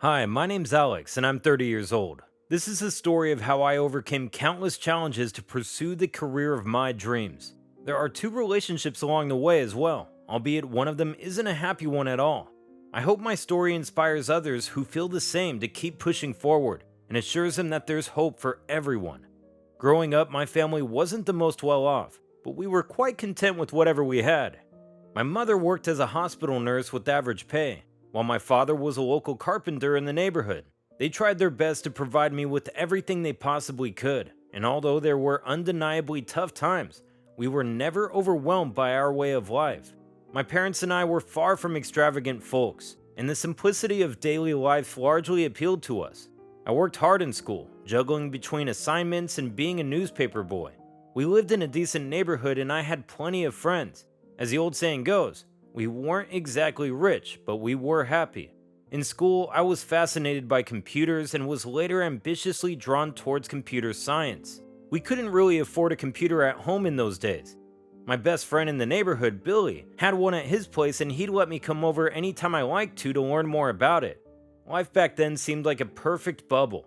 Hi, my name's Alex, and I'm 30 years old. This is the story of how I overcame countless challenges to pursue the career of my dreams. There are two relationships along the way as well, albeit one of them isn't a happy one at all. I hope my story inspires others who feel the same to keep pushing forward and assures them that there's hope for everyone. Growing up, my family wasn't the most well off, but we were quite content with whatever we had. My mother worked as a hospital nurse with average pay, while my father was a local carpenter in the neighborhood. They tried their best to provide me with everything they possibly could, and although there were undeniably tough times, we were never overwhelmed by our way of life. My parents and I were far from extravagant folks, and the simplicity of daily life largely appealed to us. I worked hard in school, juggling between assignments and being a newspaper boy. We lived in a decent neighborhood and I had plenty of friends. As the old saying goes, we weren't exactly rich, but we were happy. In school, I was fascinated by computers and was later ambitiously drawn towards computer science. We couldn't really afford a computer at home in those days. My best friend in the neighborhood, Billy, had one at his place and he'd let me come over anytime I liked to learn more about it. Life back then seemed like a perfect bubble.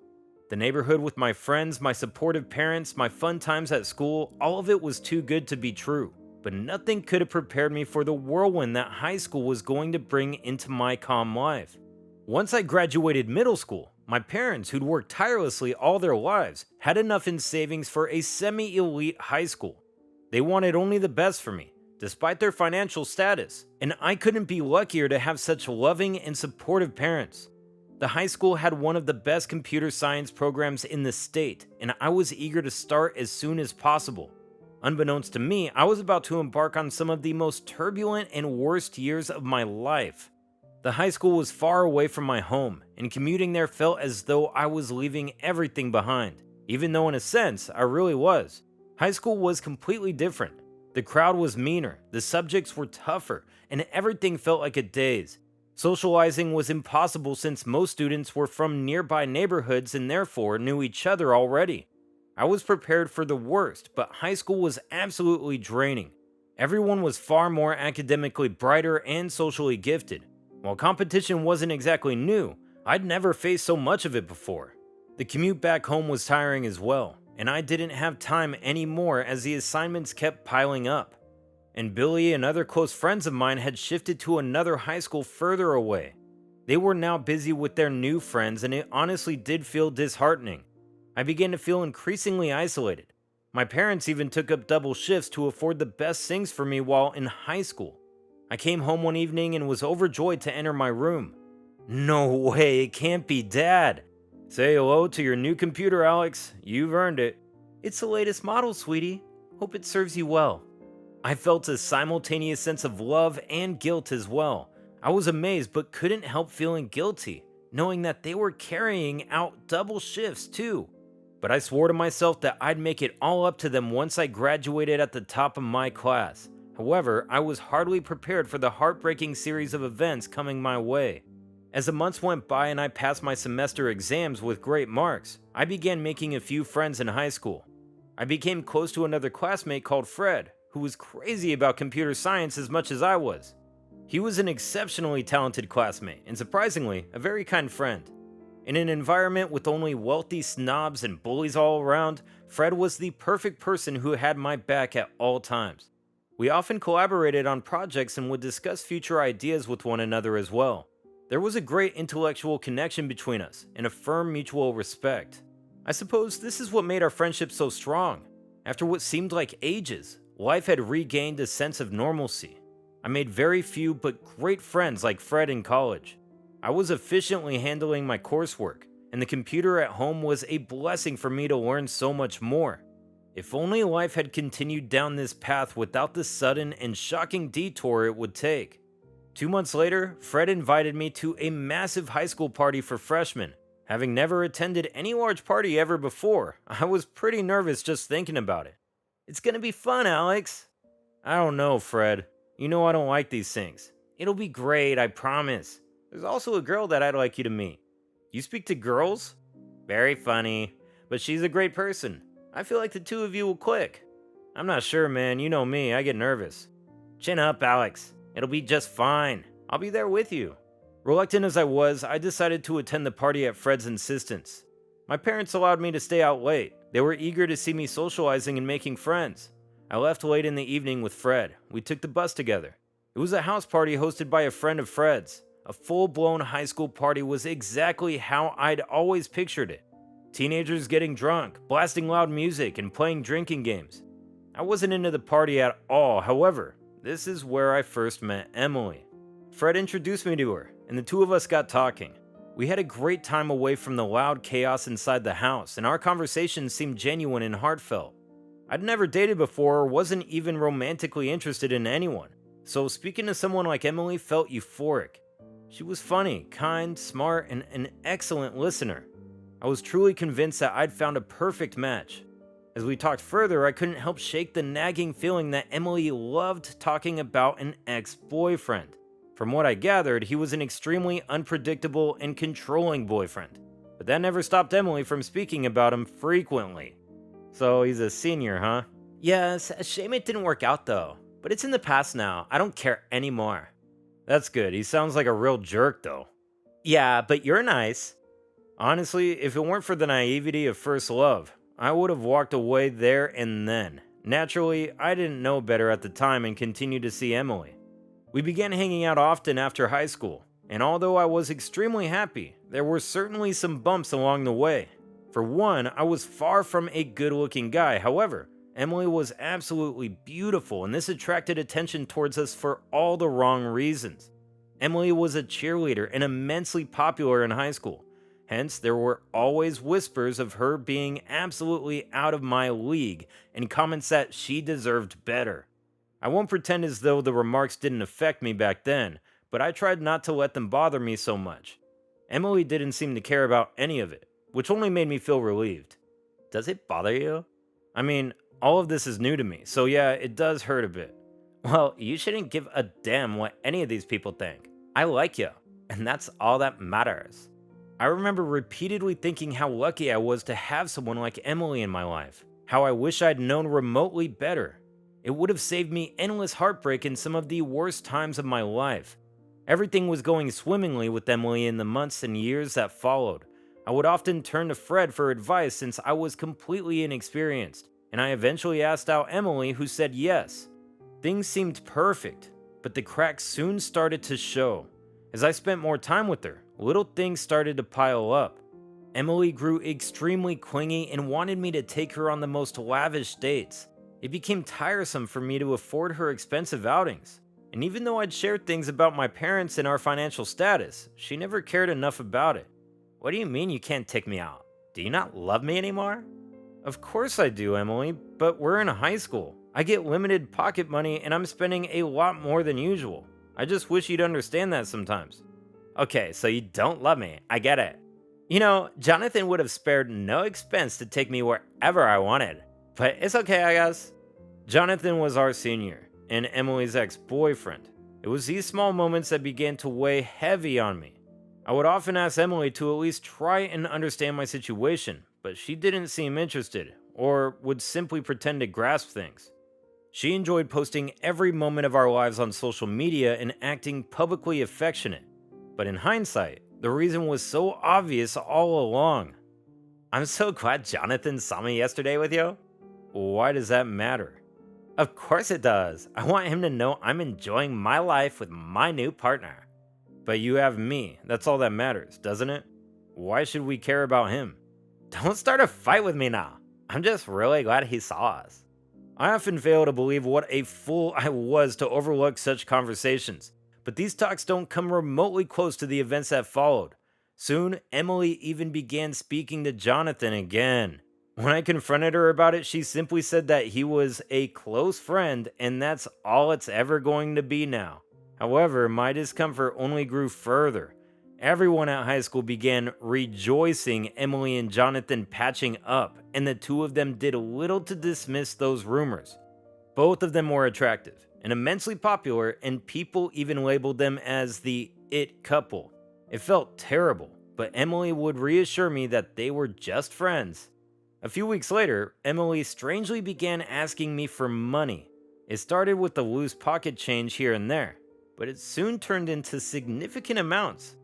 The neighborhood with my friends, my supportive parents, my fun times at school, all of it was too good to be true. But nothing could have prepared me for the whirlwind that high school was going to bring into my calm life. Once I graduated middle school, my parents, who'd worked tirelessly all their lives, had enough in savings for a semi-elite high school. They wanted only the best for me, despite their financial status, and I couldn't be luckier to have such loving and supportive parents. The high school had one of the best computer science programs in the state, and I was eager to start as soon as possible. Unbeknownst to me, I was about to embark on some of the most turbulent and worst years of my life. The high school was far away from my home, and commuting there felt as though I was leaving everything behind, even though in a sense, I really was. High school was completely different. The crowd was meaner, the subjects were tougher, and everything felt like a daze. Socializing was impossible since most students were from nearby neighborhoods and therefore knew each other already. I was prepared for the worst, but high school was absolutely draining. Everyone was far more academically brighter and socially gifted. While competition wasn't exactly new, I'd never faced so much of it before. The commute back home was tiring as well, and I didn't have time anymore as the assignments kept piling up. And Billy and other close friends of mine had shifted to another high school further away. They were now busy with their new friends, and it honestly did feel disheartening. I began to feel increasingly isolated. My parents even took up double shifts to afford the best things for me while in high school. I came home one evening and was overjoyed to enter my room. No way, it can't be Dad. Say hello to your new computer, Alex. You've earned it. It's the latest model, sweetie. Hope it serves you well. I felt a simultaneous sense of love and guilt as well. I was amazed but couldn't help feeling guilty, knowing that they were carrying out double shifts too. But I swore to myself that I'd make it all up to them once I graduated at the top of my class. However, I was hardly prepared for the heartbreaking series of events coming my way. As the months went by and I passed my semester exams with great marks, I began making a few friends in high school. I became close to another classmate called Fred, who was crazy about computer science as much as I was. He was an exceptionally talented classmate and surprisingly, a very kind friend. In an environment with only wealthy snobs and bullies all around, Fred was the perfect person who had my back at all times. We often collaborated on projects and would discuss future ideas with one another as well. There was a great intellectual connection between us and a firm mutual respect. I suppose this is what made our friendship so strong. After what seemed like ages, life had regained a sense of normalcy. I made very few but great friends like Fred in college. I was efficiently handling my coursework, and the computer at home was a blessing for me to learn so much more. If only life had continued down this path without the sudden and shocking detour it would take. 2 months later, Fred invited me to a massive high school party for freshmen. Having never attended any large party ever before, I was pretty nervous just thinking about it. It's gonna be fun, Alex. I don't know, Fred. You know I don't like these things. It'll be great, I promise. There's also a girl that I'd like you to meet. You speak to girls? Very funny, but she's a great person. I feel like the two of you will click. I'm not sure, man. You know me, I get nervous. Chin up, Alex. It'll be just fine. I'll be there with you. Reluctant as I was, I decided to attend the party at Fred's insistence. My parents allowed me to stay out late. They were eager to see me socializing and making friends. I left late in the evening with Fred. We took the bus together. It was a house party hosted by a friend of Fred's. A full-blown high school party was exactly how I'd always pictured it. Teenagers getting drunk, blasting loud music, and playing drinking games. I wasn't into the party at all. However, this is where I first met Emily. Fred introduced me to her, and the two of us got talking. We had a great time away from the loud chaos inside the house, and our conversation seemed genuine and heartfelt. I'd never dated before or wasn't even romantically interested in anyone, so speaking to someone like Emily felt euphoric. She was funny, kind, smart, and an excellent listener. I was truly convinced that I'd found a perfect match. As we talked further, I couldn't help shake the nagging feeling that Emily loved talking about an ex-boyfriend. From what I gathered, he was an extremely unpredictable and controlling boyfriend, but that never stopped Emily from speaking about him frequently. So he's a senior, huh? Yes, a shame it didn't work out though, but it's in the past now. I don't care anymore. That's good. He sounds like a real jerk though. Yeah, but you're nice. Honestly, if it weren't for the naivety of first love, I would have walked away there and then. Naturally, I didn't know better at the time and continued to see Emily. We began hanging out often after high school, and although I was extremely happy, there were certainly some bumps along the way. For one, I was far from a good-looking guy. However, Emily was absolutely beautiful, and this attracted attention towards us for all the wrong reasons. Emily was a cheerleader and immensely popular in high school. Hence, there were always whispers of her being absolutely out of my league and comments that she deserved better. I won't pretend as though the remarks didn't affect me back then, but I tried not to let them bother me so much. Emily didn't seem to care about any of it, which only made me feel relieved. Does it bother you? I mean, all of this is new to me, so yeah, it does hurt a bit. Well, you shouldn't give a damn what any of these people think. I like you, and that's all that matters. I remember repeatedly thinking how lucky I was to have someone like Emily in my life, how I wish I'd known remotely better. It would have saved me endless heartbreak in some of the worst times of my life. Everything was going swimmingly with Emily in the months and years that followed. I would often turn to Fred for advice since I was completely inexperienced, and I eventually asked out Emily, who said yes. Things seemed perfect, but the cracks soon started to show. As I spent more time with her, little things started to pile up. Emily grew extremely clingy and wanted me to take her on the most lavish dates. It became tiresome for me to afford her expensive outings. And even though I'd shared things about my parents and our financial status, she never cared enough about it. What do you mean you can't take me out? Do you not love me anymore? Of course I do, Emily, but we're in high school. I get limited pocket money and I'm spending a lot more than usual. I just wish you'd understand that sometimes. Okay, so you don't love me. I get it. You know, Jonathan would have spared no expense to take me wherever I wanted. But it's okay, I guess. Jonathan was our senior, and Emily's ex-boyfriend. It was these small moments that began to weigh heavy on me. I would often ask Emily to at least try and understand my situation, but she didn't seem interested, or would simply pretend to grasp things. She enjoyed posting every moment of our lives on social media and acting publicly affectionate. But in hindsight, the reason was so obvious all along. I'm so glad Jonathan saw me yesterday with you. Why does that matter? Of course it does. I want him to know I'm enjoying my life with my new partner. But you have me. That's all that matters, doesn't it? Why should we care about him? Don't start a fight with me now. I'm just really glad he saw us. I often fail to believe what a fool I was to overlook such conversations. But these talks don't come remotely close to the events that followed. Soon, Emily even began speaking to Jonathan again. When I confronted her about it, she simply said that he was a close friend and that's all it's ever going to be now. However, my discomfort only grew further. Everyone at high school began rejoicing Emily and Jonathan patching up, and the two of them did little to dismiss those rumors. Both of them were attractive and immensely popular, and people even labeled them as the it couple. It felt terrible, but Emily would reassure me that they were just friends. A few weeks later, Emily strangely began asking me for money. It started with the loose pocket change here and there. but it soon turned into significant amounts.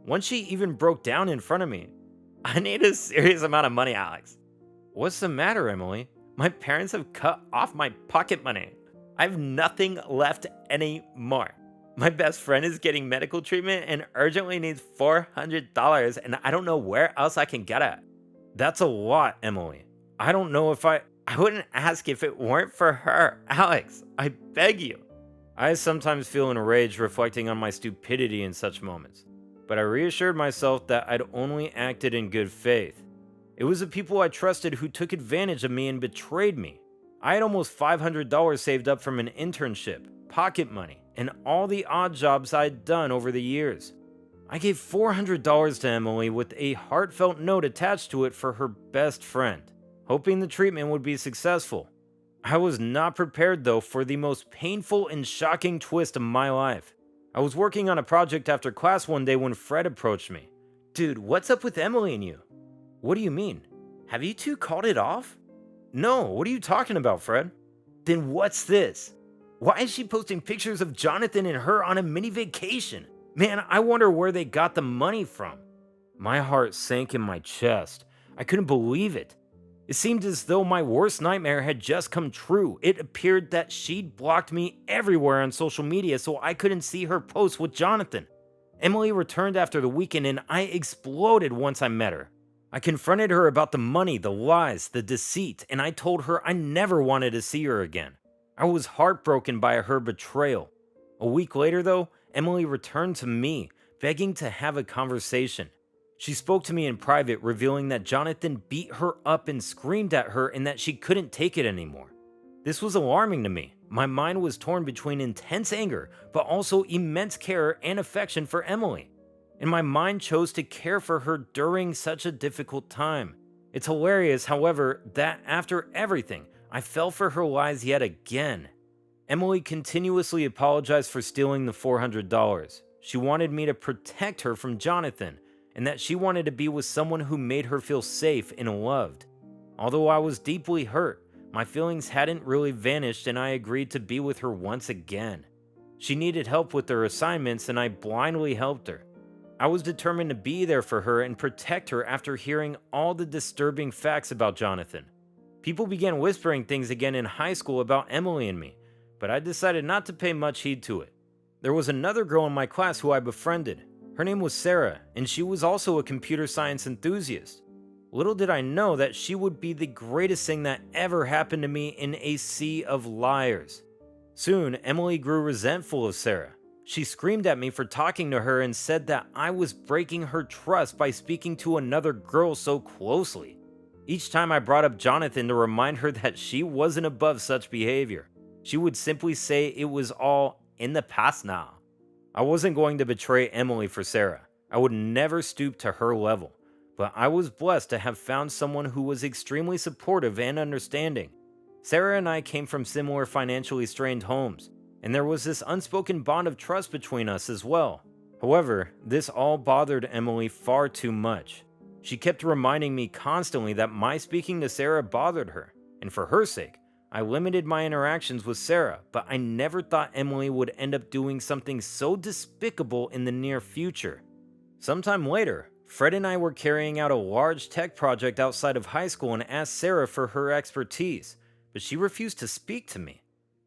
Once she even broke down in front of me. I need a serious amount of money, Alex. What's the matter, Emily? My parents have cut off my pocket money. I have nothing left anymore. My best friend is getting medical treatment and urgently needs $400, and I don't know where else I can get it. That's a lot, Emily. I don't know if I wouldn't ask if it weren't for her. Alex, I beg you. I sometimes feel enraged reflecting on my stupidity in such moments, but I reassured myself that I'd only acted in good faith. It was the people I trusted who took advantage of me and betrayed me. I had almost $500 saved up from an internship, pocket money, and all the odd jobs I'd done over the years. I gave $400 to Emily with a heartfelt note attached to it for her best friend, hoping the treatment would be successful. I was not prepared, though, for the most painful and shocking twist of my life. I was working on a project after class one day when Fred approached me. Dude, what's up with Emily and you? What do you mean? Have you two called it off? No, what are you talking about, Fred? Then what's this? Why is she posting pictures of Jonathan and her on a mini vacation? Man, I wonder where they got the money from. My heart sank in my chest. I couldn't believe it. It seemed as though my worst nightmare had just come true. It appeared that she'd blocked me everywhere on social media so I couldn't see her posts with Jonathan. Emily returned after the weekend and I exploded once I met her. I confronted her about the money, the lies, the deceit, and I told her I never wanted to see her again. I was heartbroken by her betrayal. A week later, though, Emily returned to me, begging to have a conversation. She spoke to me in private, revealing that Jonathan beat her up and screamed at her and that she couldn't take it anymore. This was alarming to me. My mind was torn between intense anger, but also immense care and affection for Emily. And my mind chose to care for her during such a difficult time. It's hilarious, however, that after everything, I fell for her lies yet again. Emily continuously apologized for stealing the $400. She wanted me to protect her from Jonathan, and that she wanted to be with someone who made her feel safe and loved. Although I was deeply hurt, my feelings hadn't really vanished and I agreed to be with her once again. She needed help with her assignments and I blindly helped her. I was determined to be there for her and protect her after hearing all the disturbing facts about Jonathan. People began whispering things again in high school about Emily and me, but I decided not to pay much heed to it. There was another girl in my class who I befriended. Her name was Sarah, and she was also a computer science enthusiast. Little did I know that she would be the greatest thing that ever happened to me in a sea of liars. Soon, Emily grew resentful of Sarah. She screamed at me for talking to her and said that I was breaking her trust by speaking to another girl so closely. Each time I brought up Jonathan to remind her that she wasn't above such behavior, she would simply say it was all in the past now. I wasn't going to betray Emily for Sarah. I would never stoop to her level, but I was blessed to have found someone who was extremely supportive and understanding. Sarah and I came from similar financially strained homes, and there was this unspoken bond of trust between us as well. However, this all bothered Emily far too much. She kept reminding me constantly that my speaking to Sarah bothered her, and for her sake, I limited my interactions with Sarah, but I never thought Emily would end up doing something so despicable in the near future. Sometime later, Fred and I were carrying out a large tech project outside of high school and asked Sarah for her expertise, but she refused to speak to me.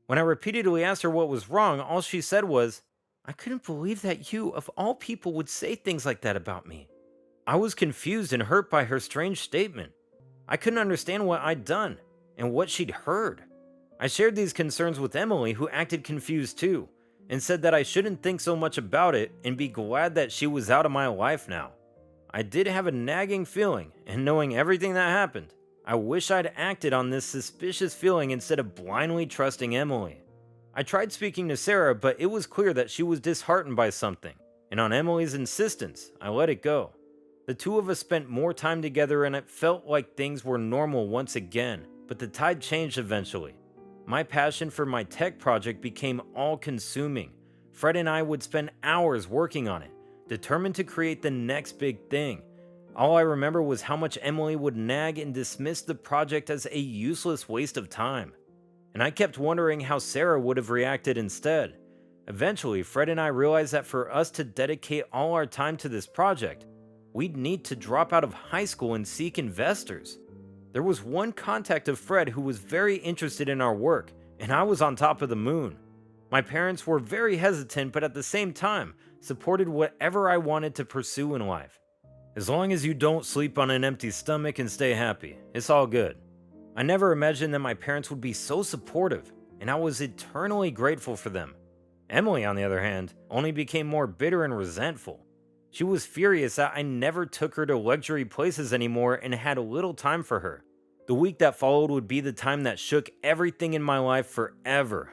When I repeatedly asked her what was wrong, all she said was, "I couldn't believe that you, of all people, would say things like that about me." I was confused and hurt by her strange statement. I couldn't understand what I'd done, and what she'd heard. I shared these concerns with Emily, who acted confused too, and said that I shouldn't think so much about it and be glad that she was out of my life now. I did have a nagging feeling, and knowing everything that happened, I wish I'd acted on this suspicious feeling instead of blindly trusting Emily. I tried speaking to Sarah, but it was clear that she was disheartened by something, and on Emily's insistence, I let it go. The two of us spent more time together and it felt like things were normal once again, but the tide changed eventually. My passion for my tech project became all-consuming. Fred and I would spend hours working on it, determined to create the next big thing. All I remember was how much Emily would nag and dismiss the project as a useless waste of time. And I kept wondering how Sarah would have reacted instead. Eventually, Fred and I realized that for us to dedicate all our time to this project, we'd need to drop out of high school and seek investors. There was one contact of Fred who was very interested in our work, and I was on top of the moon. My parents were very hesitant, but at the same time, supported whatever I wanted to pursue in life. As long as you don't sleep on an empty stomach and stay happy, it's all good. I never imagined that my parents would be so supportive, and I was eternally grateful for them. Emily, on the other hand, only became more bitter and resentful. She was furious that I never took her to luxury places anymore and had little time for her. The week that followed would be the time that shook everything in my life forever.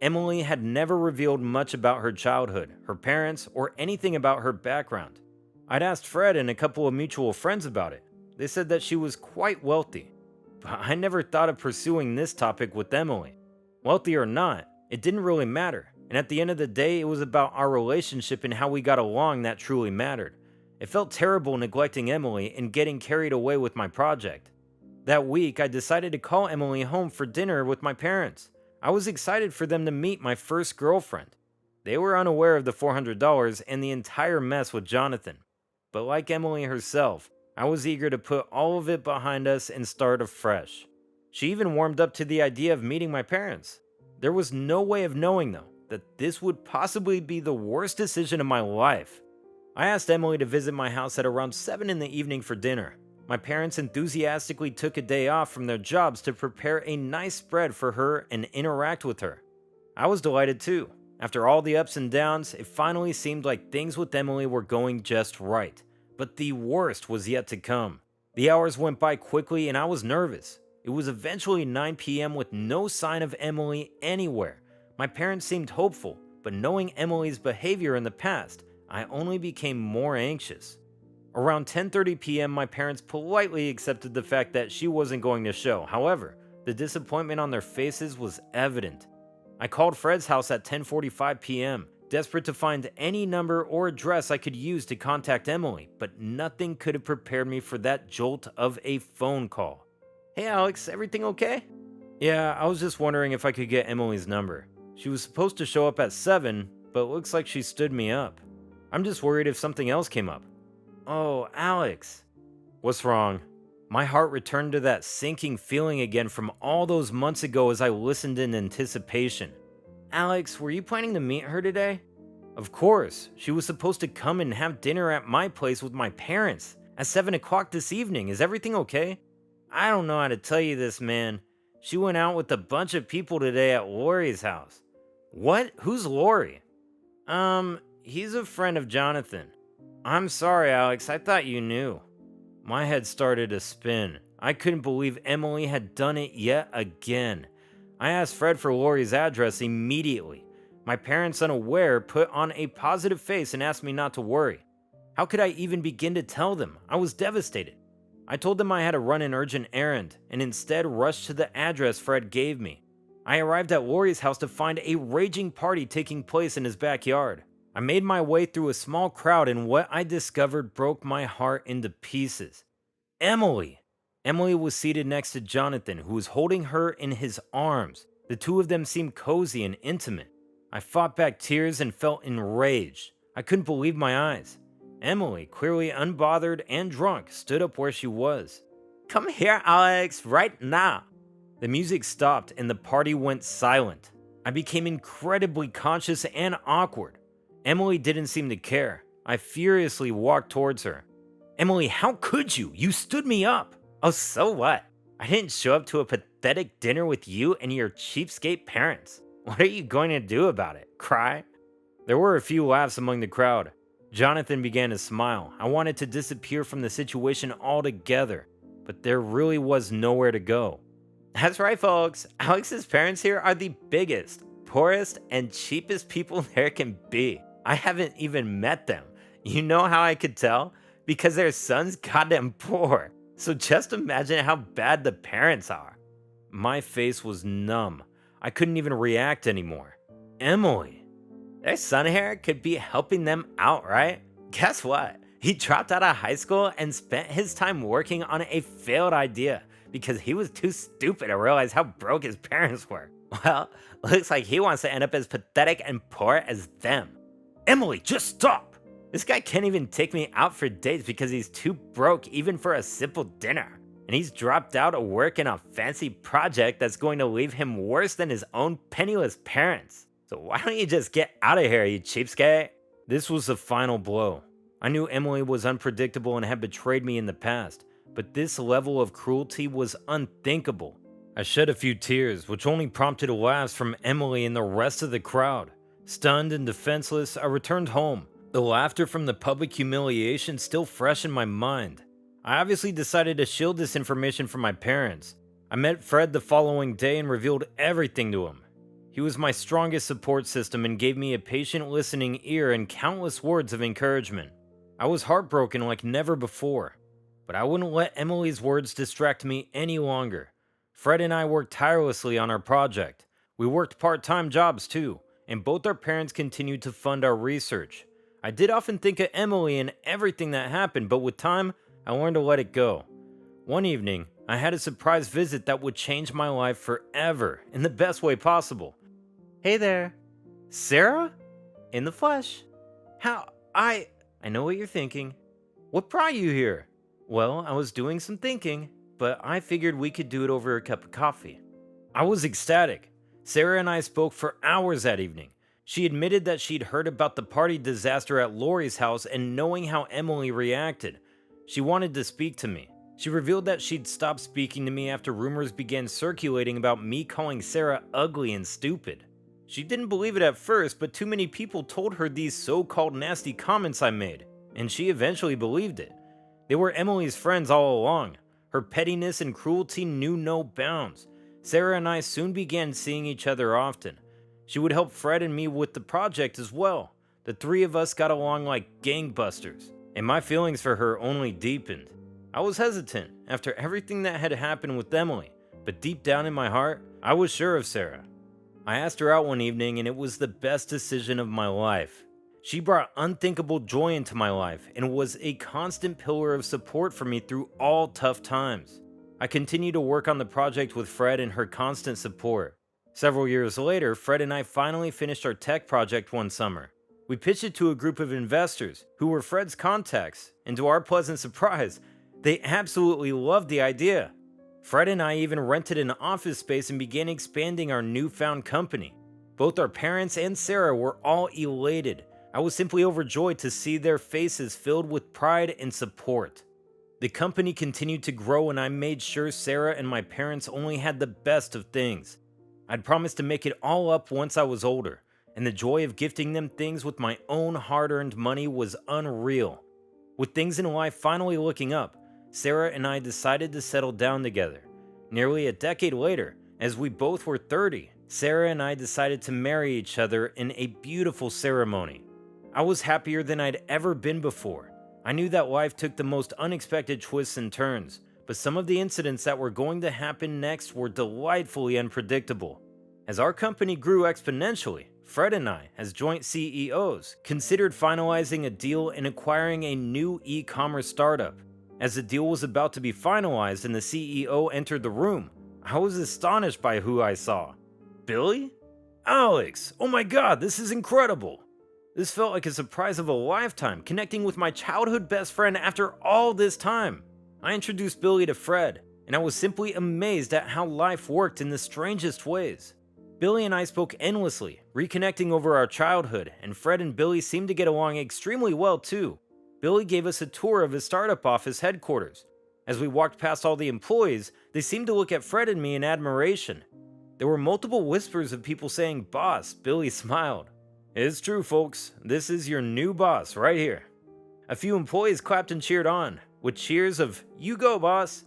Emily had never revealed much about her childhood, her parents, or anything about her background. I'd asked Fred and a couple of mutual friends about it. They said that she was quite wealthy, but I never thought of pursuing this topic with Emily. Wealthy or not, it didn't really matter. And at the end of the day, it was about our relationship and how we got along that truly mattered. It felt terrible neglecting Emily and getting carried away with my project. That week, I decided to call Emily home for dinner with my parents. I was excited for them to meet my first girlfriend. They were unaware of the $400 and the entire mess with Jonathan. But like Emily herself, I was eager to put all of it behind us and start afresh. She even warmed up to the idea of meeting my parents. There was no way of knowing, though, that this would possibly be the worst decision of my life. I asked Emily to visit my house at around 7 in the evening for dinner. My parents enthusiastically took a day off from their jobs to prepare a nice spread for her and interact with her. I was delighted too. After all the ups and downs, it finally seemed like things with Emily were going just right. But the worst was yet to come. The hours went by quickly and I was nervous. It was eventually 9 p.m. with no sign of Emily anywhere. My parents seemed hopeful, but knowing Emily's behavior in the past, I only became more anxious. Around 10:30 p.m., my parents politely accepted the fact that she wasn't going to show. However, the disappointment on their faces was evident. I called Fred's house at 10:45 p.m., desperate to find any number or address I could use to contact Emily, but nothing could have prepared me for that jolt of a phone call. "Hey Alex, everything okay?" "Yeah, I was just wondering if I could get Emily's number. She was supposed to show up at 7, but looks like she stood me up. I'm just worried if something else came up." "Oh, Alex." "What's wrong?" My heart returned to that sinking feeling again from all those months ago as I listened in anticipation. "Alex, were you planning to meet her today?" "Of course. She was supposed to come and have dinner at my place with my parents at 7 o'clock this evening. Is everything okay?" "I don't know how to tell you this, man. She went out with a bunch of people today at Lori's house." "What? Who's Lori?" He's a friend of Jonathan." "I'm sorry, Alex. I thought you knew." My head started to spin. I couldn't believe Emily had done it yet again. I asked Fred for Lori's address immediately. My parents, unaware, put on a positive face and asked me not to worry. How could I even begin to tell them? I was devastated. I told them I had to run an urgent errand, and instead rushed to the address Fred gave me. I arrived at Lori's house to find a raging party taking place in his backyard. I made my way through a small crowd, and what I discovered broke my heart into pieces. Emily! Emily was seated next to Jonathan, who was holding her in his arms. The two of them seemed cozy and intimate. I fought back tears and felt enraged. I couldn't believe my eyes. Emily, clearly unbothered and drunk, stood up where she was. "Come here, Alex, right now." The music stopped and the party went silent. I became incredibly conscious and awkward. Emily didn't seem to care. I furiously walked towards her. "Emily, how could you? You stood me up." "Oh, so what? I didn't show up to a pathetic dinner with you and your cheapskate parents. What are you going to do about it? Cry?" There were a few laughs among the crowd. Jonathan began to smile. I wanted to disappear from the situation altogether, but there really was nowhere to go. "That's right, folks. Alex's parents here are the biggest, poorest, and cheapest people there can be. I haven't even met them. You know how I could tell? Because their son's goddamn poor. So just imagine how bad the parents are." My face was numb. I couldn't even react anymore. "Emily, their son here could be helping them out, right? Guess what? He dropped out of high school and spent his time working on a failed idea because he was too stupid to realize how broke his parents were. Well, looks like he wants to end up as pathetic and poor as them. Emily, just stop! This guy can't even take me out for dates because he's too broke even for a simple dinner. And he's dropped out of work in a fancy project that's going to leave him worse than his own penniless parents. So why don't you just get out of here, you cheapskate? This was the final blow. I knew Emily was unpredictable and had betrayed me in the past, but this level of cruelty was unthinkable. I shed a few tears, which only prompted laughs from Emily and the rest of the crowd. Stunned and defenseless, I returned home, the laughter from the public humiliation still fresh in my mind. I obviously decided to shield this information from my parents. I met Fred the following day and revealed everything to him. He was my strongest support system and gave me a patient listening ear and countless words of encouragement. I was heartbroken like never before, but I wouldn't let Emily's words distract me any longer. Fred and I worked tirelessly on our project. We worked part-time jobs too, and both our parents continued to fund our research. I did often think of Emily and everything that happened, but with time, I learned to let it go. One evening, I had a surprise visit that would change my life forever in the best way possible. Hey there. Sarah? In the flesh. I know what you're thinking. What brought you here? Well, I was doing some thinking, but I figured we could do it over a cup of coffee. I was ecstatic. Sarah and I spoke for hours that evening. She admitted that she'd heard about the party disaster at Lori's house and knowing how Emily reacted. She wanted to speak to me. She revealed that she'd stopped speaking to me after rumors began circulating about me calling Sarah ugly and stupid. She didn't believe it at first, but too many people told her these so-called nasty comments I made, and she eventually believed it. They were Emily's friends all along. Her pettiness and cruelty knew no bounds. Sarah and I soon began seeing each other often. She would help Fred and me with the project as well. The three of us got along like gangbusters, and my feelings for her only deepened. I was hesitant after everything that had happened with Emily, but deep down in my heart, I was sure of Sarah. I asked her out one evening and it was the best decision of my life. She brought unthinkable joy into my life and was a constant pillar of support for me through all tough times. I continued to work on the project with Fred and her constant support. Several years later, Fred and I finally finished our tech project one summer. We pitched it to a group of investors who were Fred's contacts, and to our pleasant surprise, they absolutely loved the idea. Fred and I even rented an office space and began expanding our newfound company. Both our parents and Sarah were all elated. I was simply overjoyed to see their faces filled with pride and support. The company continued to grow and I made sure Sarah and my parents only had the best of things. I'd promised to make it all up once I was older, and the joy of gifting them things with my own hard-earned money was unreal. With things in life finally looking up, Sarah and I decided to settle down together. Nearly a decade later, as we both were 30, Sarah and I decided to marry each other in a beautiful ceremony. I was happier than I'd ever been before. I knew that life took the most unexpected twists and turns, but some of the incidents that were going to happen next were delightfully unpredictable. As our company grew exponentially, Fred and I, as joint CEOs, considered finalizing a deal and acquiring a new e-commerce startup. As the deal was about to be finalized and the CEO entered the room, I was astonished by who I saw. Billy? Alex! Oh my god, this is incredible! This felt like a surprise of a lifetime, connecting with my childhood best friend after all this time. I introduced Billy to Fred, and I was simply amazed at how life worked in the strangest ways. Billy and I spoke endlessly, reconnecting over our childhood, and Fred and Billy seemed to get along extremely well too. Billy gave us a tour of his startup office headquarters. As we walked past all the employees, they seemed to look at Fred and me in admiration. There were multiple whispers of people saying, "Boss." Billy smiled. "It's true, folks. This is your new boss right here." A few employees clapped and cheered on, with cheers of, "You go, boss."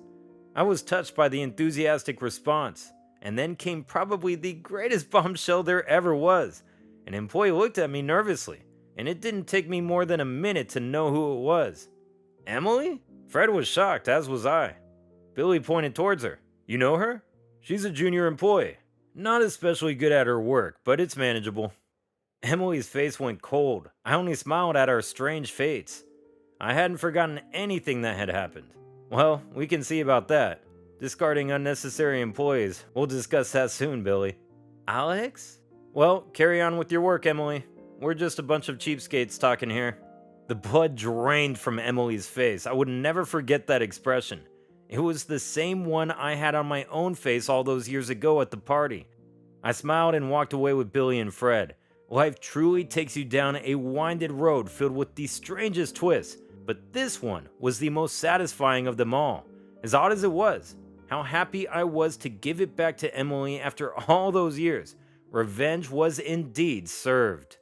I was touched by the enthusiastic response, and then came probably the greatest bombshell there ever was. An employee looked at me nervously, and it didn't take me more than a minute to know who it was. Emily? Fred was shocked, as was I. Billy pointed towards her. "You know her? She's a junior employee. Not especially good at her work, but it's manageable." Emily's face went cold. I only smiled at our strange fates. I hadn't forgotten anything that had happened. Well, we can see about that. Discarding unnecessary employees. We'll discuss that soon, Billy. Alex? Well, carry on with your work, Emily. We're just a bunch of cheapskates talking here. The blood drained from Emily's face. I would never forget that expression. It was the same one I had on my own face all those years ago at the party. I smiled and walked away with Billy and Fred. Life truly takes you down a winding road filled with the strangest twists, but this one was the most satisfying of them all. As odd as it was, how happy I was to give it back to Emily after all those years. Revenge was indeed served.